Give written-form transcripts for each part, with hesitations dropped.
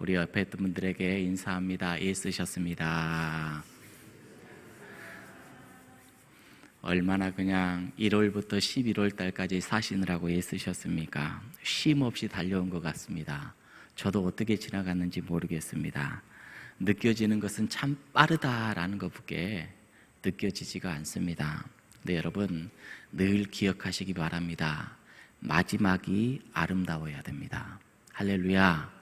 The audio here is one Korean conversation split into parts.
우리 옆에 있던 분들에게 인사합니다. 애쓰셨습니다. 얼마나 그냥 1월부터 11월 달까지 사시느라고 애쓰셨습니까? 쉼 없이 달려온 것 같습니다. 저도 어떻게 지나갔는지 모르겠습니다. 느껴지는 것은 참 빠르다라는 것밖에 느껴지지가 않습니다. 근데 여러분 늘 기억하시기 바랍니다. 마지막이 아름다워야 됩니다. 할렐루야.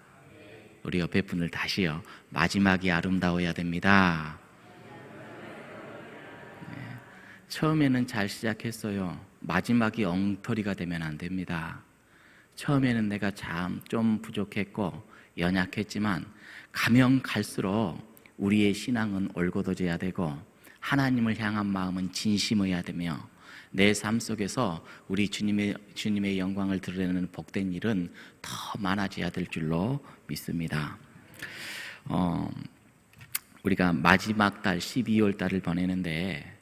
우리 옆에 분을 다시요. 마지막이 아름다워야 됩니다. 처음에는 잘 시작했어요. 마지막이 엉터리가 되면 안 됩니다. 처음에는 내가 참 좀 부족했고 연약했지만 가면 갈수록 우리의 신앙은 올곧어져야 되고 하나님을 향한 마음은 진심이어야 되며 내 삶 속에서 우리 주님의 영광을 드러내는 복된 일은 더 많아져야 될 줄로 믿습니다. 우리가 마지막 달 12월 달을 보내는데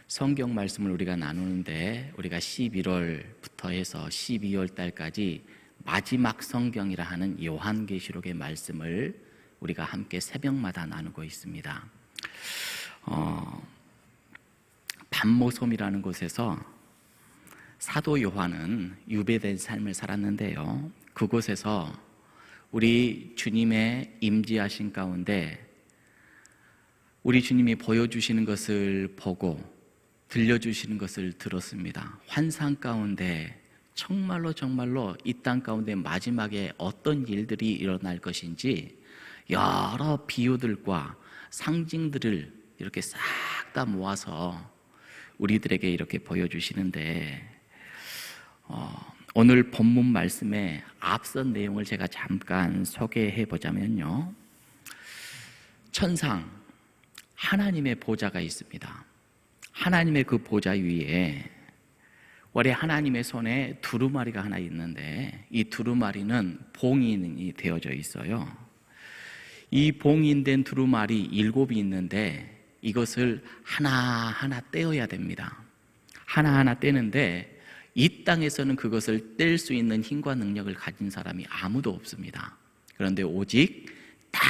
성경 말씀을 우리가 나누는데 우리가 11월부터 해서 12월 달까지 마지막 성경이라 하는 요한계시록의 말씀을 우리가 함께 새벽마다 나누고 있습니다. 반모섬이라는 곳에서 사도 요한은 유배된 삶을 살았는데요. 그곳에서 우리 주님의 임재하신 가운데 우리 주님이 보여주시는 것을 보고 들려주시는 것을 들었습니다. 환상 가운데 정말로 이 땅 가운데 마지막에 어떤 일들이 일어날 것인지 여러 비유들과 상징들을 이렇게 싹 다 모아서 우리들에게 이렇게 보여주시는데 오늘 본문 말씀의 앞선 내용을 제가 잠깐 소개해 보자면요. 천상 하나님의 보좌가 있습니다. 하나님의 그 보좌 위에 원래 하나님의 손에 두루마리가 하나 있는데 이 두루마리는 봉인이 되어져 있어요. 이 봉인된 두루마리 7이 있는데 이것을 하나하나 떼어야 됩니다. 하나하나 떼는데 이 땅에서는 그것을 뗄 수 있는 힘과 능력을 가진 사람이 아무도 없습니다. 그런데 오직 딱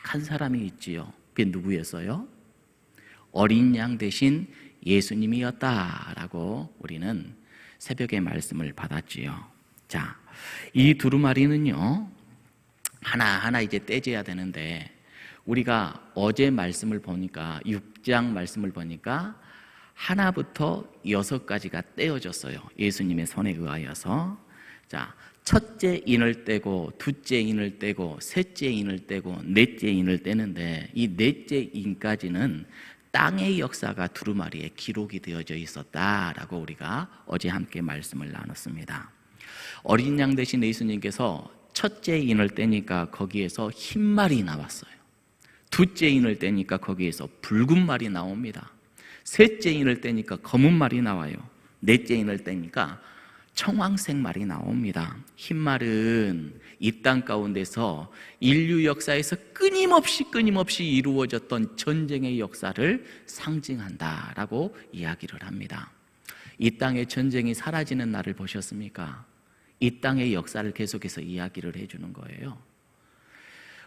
한 사람이 있지요. 그게 누구였어요? 어린 양 대신 예수님이었다라고 우리는 새벽의 말씀을 받았지요. 자, 이 두루마리는요 하나하나 이제 떼져야 되는데 우리가 어제 말씀을 보니까 6장 말씀을 보니까 하나부터 6가지가 떼어졌어요. 예수님의 손에 의하여서. 자, 첫째 인을 떼고 둘째 인을 떼고 셋째 인을 떼고 넷째 인을 떼는데 이 넷째 인까지는 땅의 역사가 두루마리에 기록이 되어져 있었다라고 우리가 어제 함께 말씀을 나눴습니다. 어린 양 대신 예수님께서 첫째 인을 떼니까 거기에서 흰 말이 나왔어요. 둘째 인을 떼니까 거기에서 붉은 말이 나옵니다. 셋째 인을 떼니까 검은 말이 나와요. 넷째 인을 떼니까 청황색 말이 나옵니다. 흰 말은 이 땅 가운데서 인류 역사에서 끊임없이 이루어졌던 전쟁의 역사를 상징한다라고 이야기를 합니다. 이 땅의 전쟁이 사라지는 날을 보셨습니까? 이 땅의 역사를 계속해서 이야기를 해주는 거예요.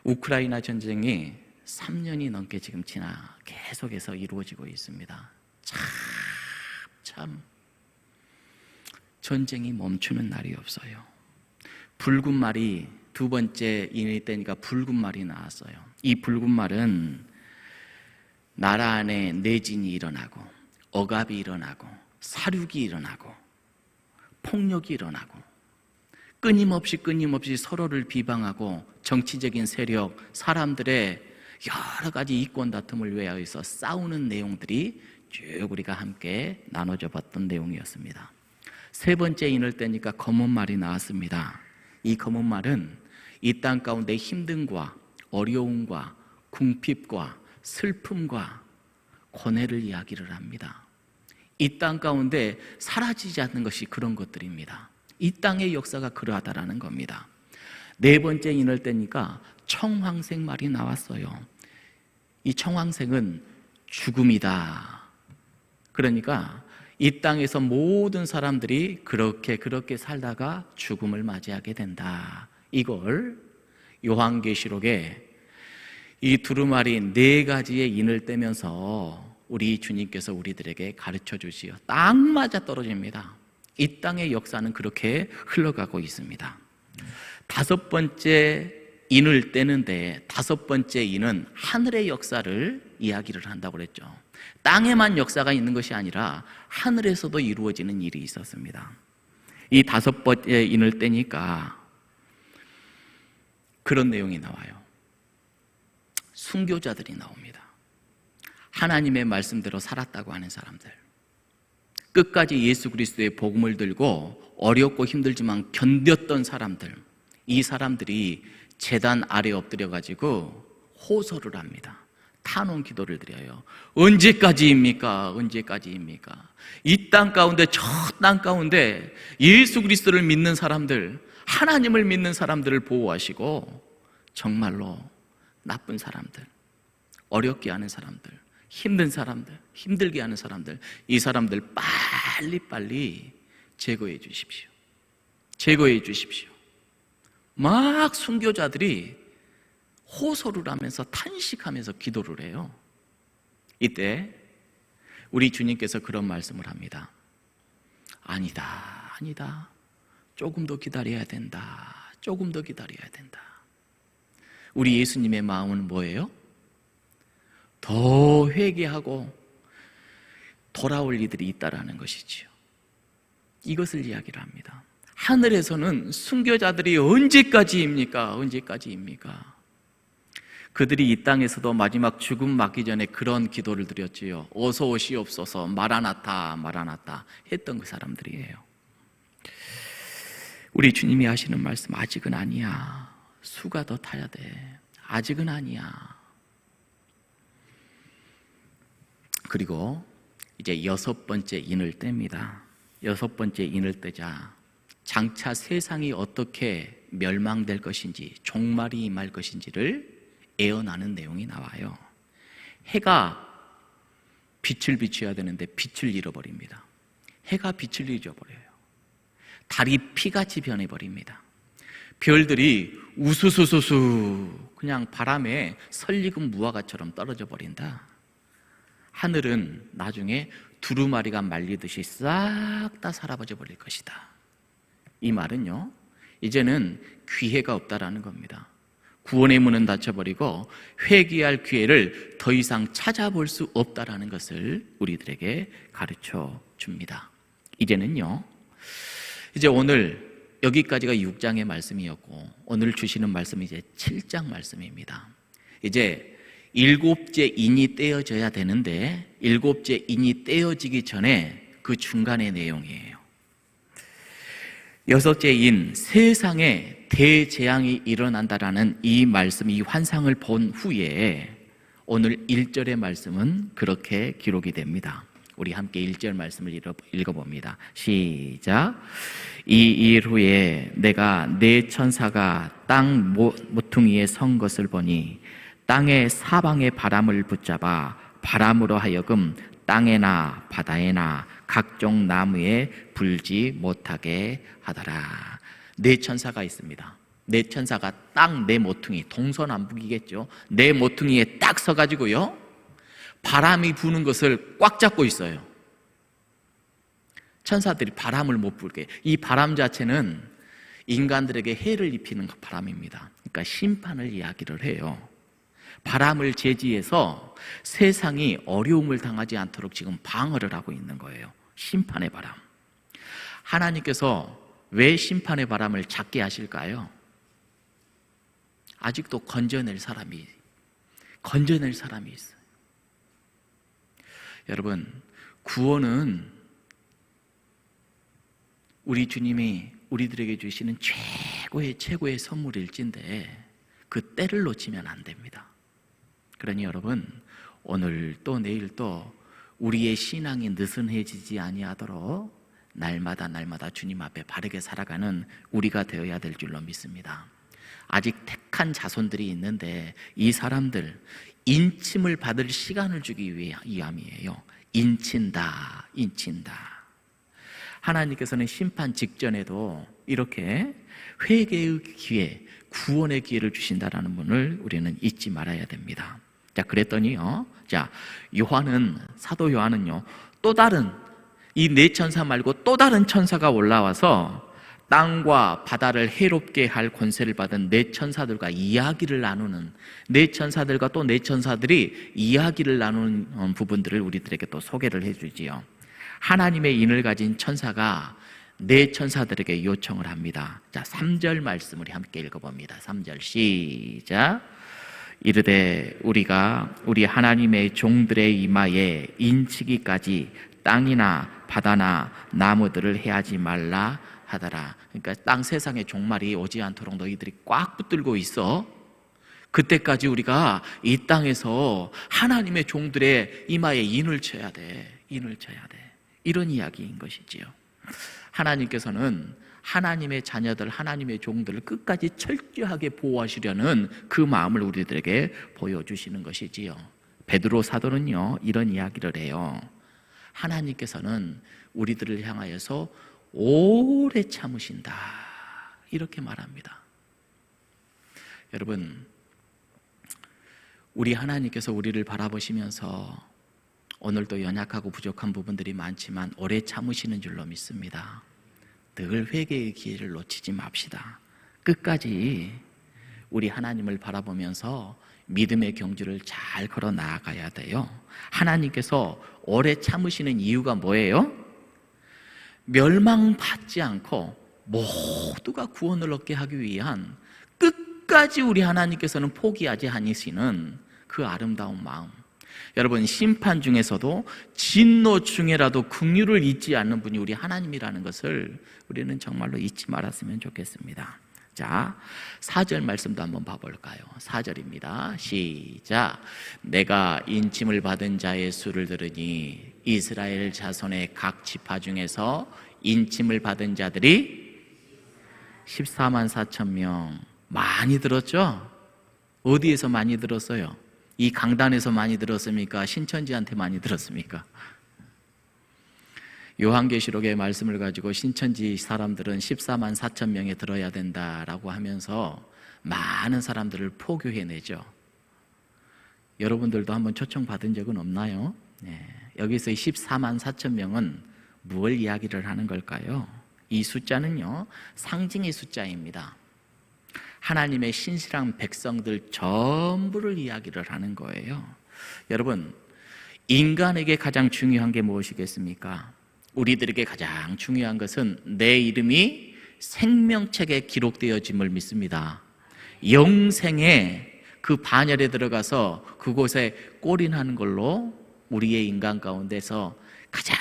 우크라이나 전쟁이 3년이 넘게 지금 계속해서 이루어지고 있습니다. 참 전쟁이 멈추는 날이 없어요. 붉은 말이 두 번째 인이 떼니까 붉은 말이 나왔어요. 이 붉은 말은 나라 안에 내진이 일어나고 억압이 일어나고 사륙이 일어나고 폭력이 일어나고 끊임없이 서로를 비방하고 정치적인 세력, 사람들의 여러 가지 이권 다툼을 위하여서 싸우는 내용들이 쭉 우리가 함께 나눠져 봤던 내용이었습니다. 세 번째 인을 떼니까 검은 말이 나왔습니다. 이 검은 말은 이 땅 가운데 힘듦과 어려움과 궁핍과 슬픔과 고뇌를 이야기를 합니다. 이 땅 가운데 사라지지 않는 것이 그런 것들입니다. 이 땅의 역사가 그러하다라는 겁니다. 네 번째 인을 떼니까 청황색 말이 나왔어요. 이 청황색은 죽음이다. 그러니까 이 땅에서 모든 사람들이 그렇게 살다가 죽음을 맞이하게 된다. 이걸 요한계시록에 이 두루마리 4가지의 인을 떼면서 우리 주님께서 우리들에게 가르쳐 주시어 딱 맞아 떨어집니다. 이 땅의 역사는 그렇게 흘러가고 있습니다. 5번째 인을 떼는데 5번째 인은 하늘의 역사를 이야기를 한다고 그랬죠. 땅에만 역사가 있는 것이 아니라 하늘에서도 이루어지는 일이 있었습니다. 이 5번째 인을 떼니까 그런 내용이 나와요. 순교자들이 나옵니다. 하나님의 말씀대로 살았다고 하는 사람들, 끝까지 예수 그리스도의 복음을 들고 어렵고 힘들지만 견뎠던 사람들, 이 사람들이 제단 아래 엎드려가지고 호소를 합니다. 탄원 기도를 드려요. 언제까지입니까? 언제까지입니까? 이 땅 가운데, 저 땅 가운데 예수 그리스도를 믿는 사람들, 하나님을 믿는 사람들을 보호하시고 정말로 나쁜 사람들, 어렵게 하는 사람들, 힘든 사람들, 힘들게 하는 사람들, 이 사람들 빨리빨리 제거해 주십시오. 제거해 주십시오. 막 순교자들이 호소를 하면서 탄식하면서 기도를 해요. 이때 우리 주님께서 그런 말씀을 합니다. 아니다. 조금 더 기다려야 된다. 조금 더 기다려야 된다. 우리 예수님의 마음은 뭐예요? 더 회개하고 돌아올 이들이 있다라는 것이지요. 이것을 이야기를 합니다. 하늘에서는 순교자들이 언제까지입니까? 언제까지입니까? 그들이 이 땅에서도 마지막 죽음 맞기 전에 그런 기도를 드렸지요. 어서 오시옵소서, 마라나타, 마라나타 했던 그 사람들이에요. 우리 주님이 하시는 말씀, 아직은 아니야. 수가 더 타야 돼. 아직은 아니야. 그리고 이제 6번째 인을 뗍니다. 6번째 인을 떼자 장차 세상이 어떻게 멸망될 것인지, 종말이 임할 것인지를 예언하는 내용이 나와요. 해가 빛을 비춰야 되는데 빛을 잃어버립니다. 해가 빛을 잊어버려요. 달이 피같이 변해버립니다. 별들이 우수수수수 그냥 바람에 설익은 무화과처럼 떨어져 버린다. 하늘은 나중에 두루마리가 말리듯이 싹 다 사라져 버릴 것이다. 이 말은요, 이제는 기회가 없다라는 겁니다. 구원의 문은 닫혀버리고 회개할 기회를 더 이상 찾아볼 수 없다라는 것을 우리들에게 가르쳐 줍니다. 이제는요, 이제 오늘 여기까지가 6장의 말씀이었고 오늘 주시는 말씀이 이제 7장 말씀입니다. 이제 7째 인이 떼어져야 되는데 7째 인이 떼어지기 전에 그 중간의 내용이에요. 6째 인, 세상에 대재앙이 일어난다라는 이 말씀, 이 환상을 본 후에 오늘 1절의 말씀은 그렇게 기록이 됩니다. 우리 함께 1절 말씀을 읽어봅니다. 시작. 이 일 후에 내가 네 천사가 땅 모퉁이에 선 것을 보니 땅의 사방의 바람을 붙잡아 바람으로 하여금 땅에나 바다에나 각종 나무에 불지 못하게 하더라. 네 천사가 있습니다. 네 천사가 딱 네 모퉁이, 동서남북이겠죠. 네 모퉁이에 딱 서가지고요, 바람이 부는 것을 꽉 잡고 있어요. 천사들이 바람을 못 불게. 이 바람 자체는 인간들에게 해를 입히는 바람입니다. 그러니까 심판을 이야기를 해요. 바람을 제지해서 세상이 어려움을 당하지 않도록 지금 방어를 하고 있는 거예요. 심판의 바람. 하나님께서 왜 심판의 바람을 작게 하실까요? 아직도 건져낼 사람이 있어요. 여러분, 구원은 우리 주님이 우리들에게 주시는 최고의 선물일진데 그 때를 놓치면 안 됩니다. 그러니 여러분, 오늘 또 내일 또 우리의 신앙이 느슨해지지 아니하도록 날마다 주님 앞에 바르게 살아가는 우리가 되어야 될 줄로 믿습니다. 아직 택한 자손들이 있는데 이 사람들 인침을 받을 시간을 주기 위함이에요. 인친다. 하나님께서는 심판 직전에도 이렇게 회개의 기회, 구원의 기회를 주신다라는 분을 우리는 잊지 말아야 됩니다. 자, 그랬더니요. 자, 사도 요한은요, 또 다른 이 네 천사 말고 또 다른 천사가 올라와서 땅과 바다를 해롭게 할 권세를 받은 네 천사들과 이야기를 나누는, 네 천사들과 또 네 천사들이 이야기를 나누는 부분들을 우리들에게 또 소개를 해주지요. 하나님의 인을 가진 천사가 네 천사들에게 요청을 합니다. 자, 3절 말씀 우리 함께 읽어봅니다. 3절 시작. 이르되 우리가 우리 하나님의 종들의 이마에 인치기까지 땅이나 바다나 나무들을 해하지 말라 하더라. 그러니까 땅 세상의 종말이 오지 않도록 너희들이 꽉 붙들고 있어. 그때까지 우리가 이 땅에서 하나님의 종들의 이마에 인을 쳐야 돼. 인을 쳐야 돼. 이런 이야기인 것이지요. 하나님께서는 하나님의 자녀들, 하나님의 종들을 끝까지 철저하게 보호하시려는 그 마음을 우리들에게 보여주시는 것이지요. 베드로 사도는요, 이런 이야기를 해요. 하나님께서는 우리들을 향하여서 오래 참으신다, 이렇게 말합니다. 여러분, 우리 하나님께서 우리를 바라보시면서 오늘도 연약하고 부족한 부분들이 많지만 오래 참으시는 줄로 믿습니다. 늘 회개의 기회를 놓치지 맙시다. 끝까지 우리 하나님을 바라보면서 믿음의 경주를 잘 걸어 나아가야 돼요. 하나님께서 오래 참으시는 이유가 뭐예요? 멸망받지 않고 모두가 구원을 얻게 하기 위한, 끝까지 우리 하나님께서는 포기하지 않으시는 그 아름다운 마음. 여러분, 심판 중에서도 진노 중에라도 긍휼을 잊지 않는 분이 우리 하나님이라는 것을 우리는 정말로 잊지 말았으면 좋겠습니다. 자, 4절 말씀도 한번 봐볼까요? 4절입니다. 시작. 내가 인침을 받은 자의 수를 들으니 이스라엘 자손의 각 지파 중에서 인침을 받은 자들이 14만 4천 명. 많이 들었죠? 어디에서 많이 들었어요? 이 강단에서 많이 들었습니까? 신천지한테 많이 들었습니까? 요한계시록의 말씀을 가지고 신천지 사람들은 14만 4천 명에 들어야 된다라고 하면서 많은 사람들을 포교해내죠. 여러분들도 한번 초청받은 적은 없나요? 네. 여기서 14만 4천 명은 무엇을 이야기를 하는 걸까요? 이 숫자는요, 상징의 숫자입니다. 하나님의 신실한 백성들 전부를 이야기를 하는 거예요. 여러분, 인간에게 가장 중요한 게 무엇이겠습니까? 우리들에게 가장 중요한 것은 내 이름이 생명책에 기록되어짐을 믿습니다. 영생의 그 반열에 들어가서 그곳에 골인하는 걸로 우리의 인간 가운데서 가장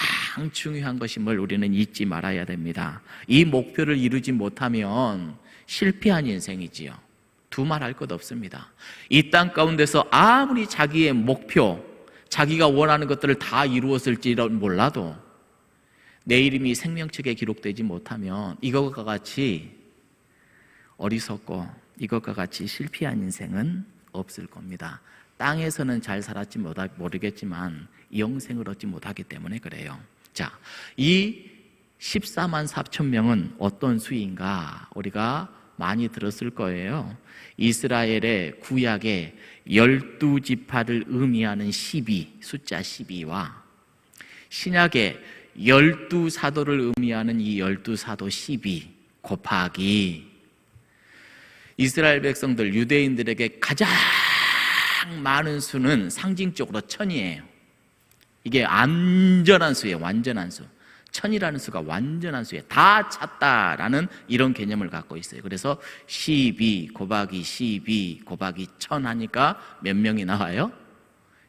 중요한 것임을 우리는 잊지 말아야 됩니다. 이 목표를 이루지 못하면 실패한 인생이지요. 두말할 것 없습니다. 이 땅 가운데서 아무리 자기의 목표, 자기가 원하는 것들을 다 이루었을지 몰라도 내 이름이 생명책에 기록되지 못하면 이것과 같이 어리석고 이것과 같이 실패한 인생은 없을 겁니다. 땅에서는 잘 살았지 모르겠지만 영생을 얻지 못하기 때문에 그래요. 자, 이 14만 4천 명은 어떤 수인가 우리가 많이 들었을 거예요. 이스라엘의 구약의 12지파를 의미하는 12, 숫자 12와 신약의 12사도를 의미하는 이 12사도 12 곱하기 이스라엘 백성들, 유대인들에게 가장 많은 수는 상징적으로 1000이에요. 이게 안전한 수예요. 완전한 수. 1000이라는 수가 완전한 수에 다 찼다라는 이런 개념을 갖고 있어요. 그래서 12 곱하기 12 곱하기 1000 하니까 몇 명이 나와요?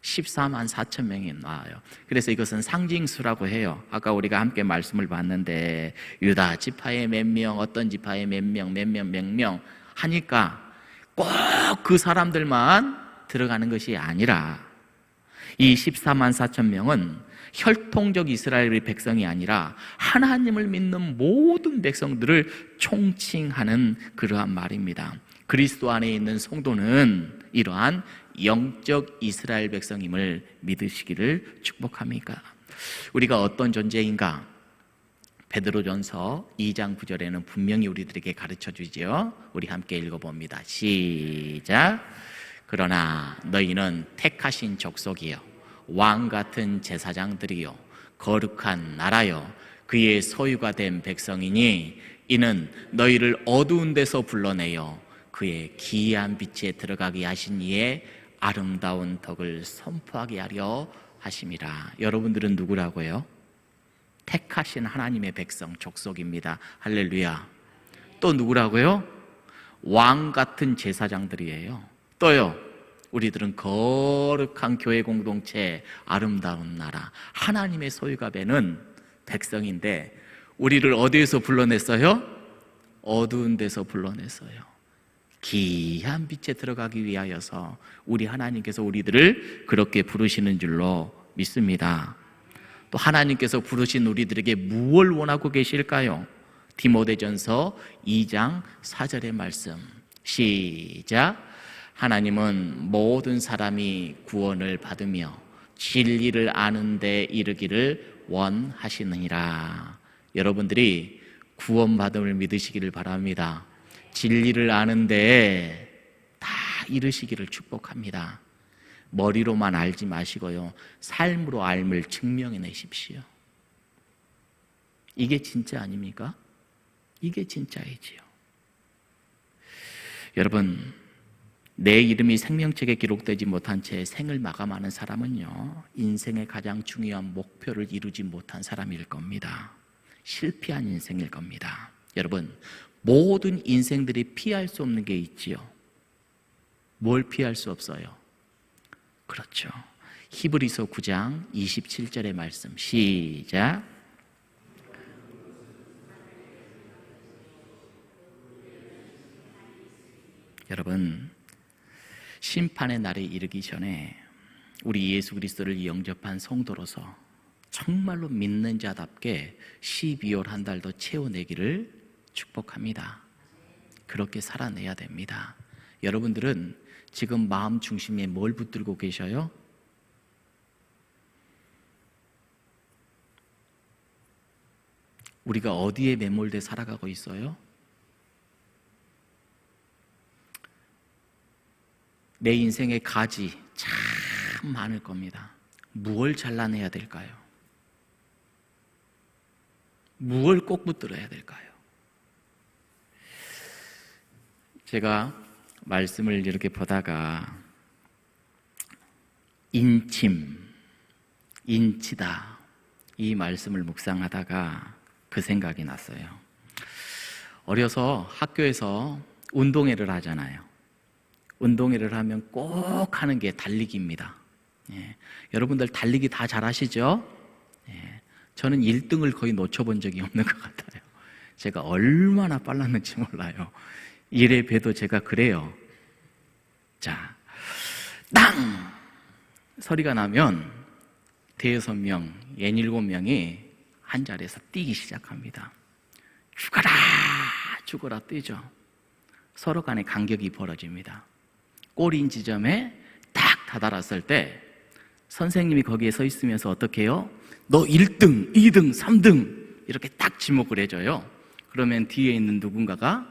14만 4천 명이 나와요. 그래서 이것은 상징수라고 해요. 아까 우리가 함께 말씀을 봤는데 유다 지파의 몇 명, 어떤 지파의 몇 명 하니까 꼭 그 사람들만 들어가는 것이 아니라 이 14만 4천 명은 혈통적 이스라엘의 백성이 아니라 하나님을 믿는 모든 백성들을 총칭하는 그러한 말입니다. 그리스도 안에 있는 성도는 이러한 영적 이스라엘 백성임을 믿으시기를 축복합니다. 우리가 어떤 존재인가? 베드로전서 2장 9절에는 분명히 우리들에게 가르쳐 주지요. 우리 함께 읽어봅니다. 시작. 그러나 너희는 택하신 족속이요 왕 같은 제사장들이요 거룩한 나라요 그의 소유가 된 백성이니 이는 너희를 어두운 데서 불러내어 그의 기이한 빛에 들어가게 하신 이의 아름다운 덕을 선포하게 하려 하심이라. 여러분들은 누구라고요? 택하신 하나님의 백성, 족속입니다. 할렐루야. 또 누구라고요? 왕 같은 제사장들이에요. 또요, 우리들은 거룩한 교회 공동체, 아름다운 나라, 하나님의 소유가 되는 백성인데 우리를 어디에서 불러냈어요? 어두운 데서 불러냈어요. 기이한 빛에 들어가기 위하여서 우리 하나님께서 우리들을 그렇게 부르시는 줄로 믿습니다. 또 하나님께서 부르신 우리들에게 무엇을 원하고 계실까요? 디모데전서 2장 4절의 말씀 시작. 하나님은 모든 사람이 구원을 받으며 진리를 아는 데 이르기를 원하시느니라. 여러분들이 구원받음을 믿으시기를 바랍니다. 진리를 아는 데 다 이르시기를 축복합니다. 머리로만 알지 마시고요, 삶으로 삶을 증명해내십시오. 이게 진짜 아닙니까? 이게 진짜이지요. 여러분, 내 이름이 생명책에 기록되지 못한 채 생을 마감하는 사람은요, 인생의 가장 중요한 목표를 이루지 못한 사람일 겁니다. 실패한 인생일 겁니다. 여러분, 모든 인생들이 피할 수 없는 게 있지요. 뭘 피할 수 없어요? 그렇죠. 히브리서 9장 27절의 말씀 시작. 여러분, 심판의 날에 이르기 전에 우리 예수 그리스도를 영접한 성도로서 정말로 믿는 자답게 12월 한 달 더 채워내기를 축복합니다. 그렇게 살아내야 됩니다. 여러분들은 지금 마음 중심에 뭘 붙들고 계셔요? 우리가 어디에 매몰돼 살아가고 있어요? 내 인생의 가지 참 많을 겁니다. 무엇을 잘라내야 될까요? 무엇을 꼭 붙들어야 될까요? 제가 말씀을 이렇게 보다가 인치다 이 말씀을 묵상하다가 그 생각이 났어요. 어려서 학교에서 운동회를 하잖아요. 운동회를 하면 꼭 하는 게 달리기입니다. 예. 여러분들 달리기 다 잘하시죠? 예. 저는 1등을 거의 놓쳐본 적이 없는 것 같아요. 제가 얼마나 빨랐는지 몰라요. 이래 봬도 제가 그래요. 자, 땅! 소리가 나면 대여섯 명, 67명이 한 자리에서 뛰기 시작합니다. 죽어라! 죽어라 뛰죠. 서로 간에 간격이 벌어집니다. 꼬린 지점에 딱 다다랐을 때 선생님이 거기에 서 있으면서 어떻게 해요? 너 1등, 2등, 3등 이렇게 딱 지목을 해줘요. 그러면 뒤에 있는 누군가가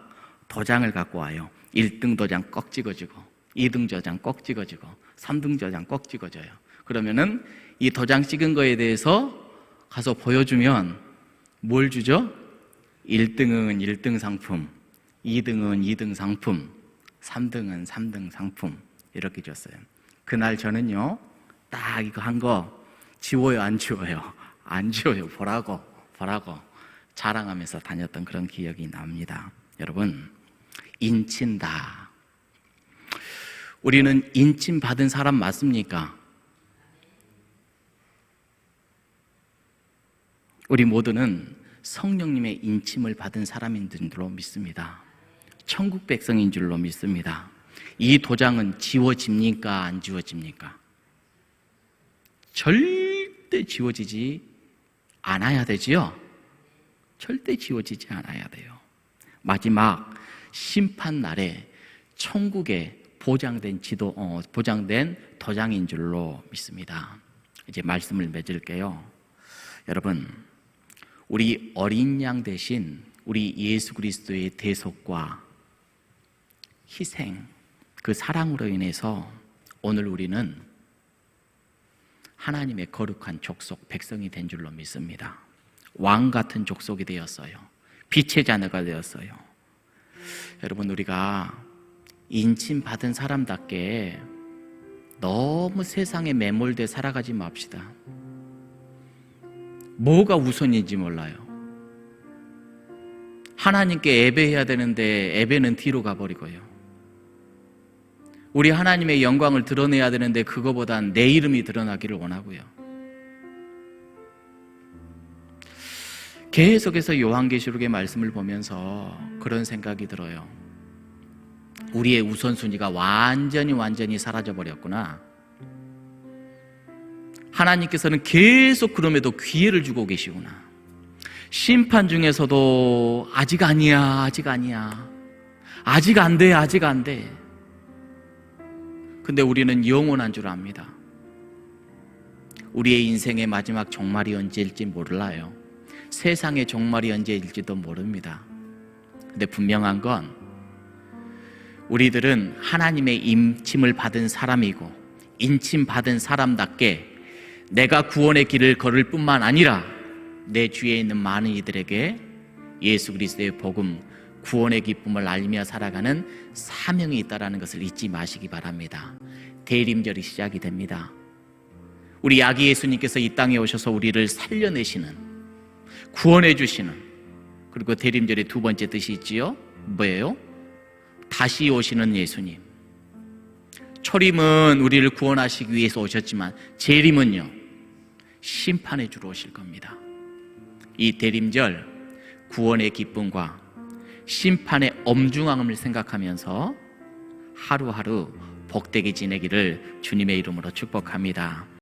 도장을 갖고 와요. 1등 도장 꼭 찍어주고 2등 도장 꼭 찍어주고 3등 도장 꼭 찍어줘요. 그러면은 이 도장 찍은 거에 대해서 가서 보여주면 뭘 주죠? 1등은 1등 상품, 2등은 2등 상품, 3등은 3등 상품 이렇게 줬어요. 그날 저는요 딱 이거 한 거 지워요 안 지워요? 안 지워요. 보라고 자랑하면서 다녔던 그런 기억이 납니다. 여러분, 인친다. 우리는 인친 받은 사람 맞습니까? 우리 모두는 성령님의 인침을 받은 사람인 줄로 믿습니다. 천국 백성인 줄로 믿습니다. 이 도장은 지워집니까? 안 지워집니까? 절대 지워지지 않아야 되지요? 절대 지워지지 않아야 돼요. 마지막 심판 날에 천국에 보장된 보장된 도장인 줄로 믿습니다. 이제 말씀을 맺을게요. 여러분, 우리 어린 양 대신 우리 예수 그리스도의 대속과 희생, 그 사랑으로 인해서 오늘 우리는 하나님의 거룩한 족속, 백성이 된 줄로 믿습니다. 왕 같은 족속이 되었어요. 빛의 자녀가 되었어요. 여러분, 우리가 인침받은 사람답게 너무 세상에 매몰돼 살아가지 맙시다. 뭐가 우선인지 몰라요. 하나님께 예배해야 되는데 예배는 뒤로 가버리고요. 우리 하나님의 영광을 드러내야 되는데 그거보단 내 이름이 드러나기를 원하고요. 계속해서 요한계시록의 말씀을 보면서 그런 생각이 들어요. 우리의 우선순위가 완전히 사라져버렸구나. 하나님께서는 계속 그럼에도 기회를 주고 계시구나. 심판 중에서도 아직 아니야, 아직 아니야, 아직 안 돼, 아직 안 돼. 근데 우리는 영원한 줄 압니다. 우리의 인생의 마지막 종말이 언제일지 몰라요. 세상의 종말이 언제일지도 모릅니다. 근데 분명한 건 우리들은 하나님의 인침을 받은 사람이고, 인침받은 사람답게 내가 구원의 길을 걸을 뿐만 아니라 내 주위에 있는 많은 이들에게 예수 그리스도의 복음, 구원의 기쁨을 알리며 살아가는 사명이 있다는 것을 잊지 마시기 바랍니다. 대림절이 시작이 됩니다. 우리 아기 예수님께서 이 땅에 오셔서 우리를 살려내시는, 구원해 주시는, 그리고 대림절의 두 번째 뜻이 있지요. 뭐예요? 다시 오시는 예수님. 초림은 우리를 구원하시기 위해서 오셨지만 재림은요, 심판해 주러 오실 겁니다. 이 대림절, 구원의 기쁨과 심판의 엄중함을 생각하면서 하루하루 복되게 지내기를 주님의 이름으로 축복합니다.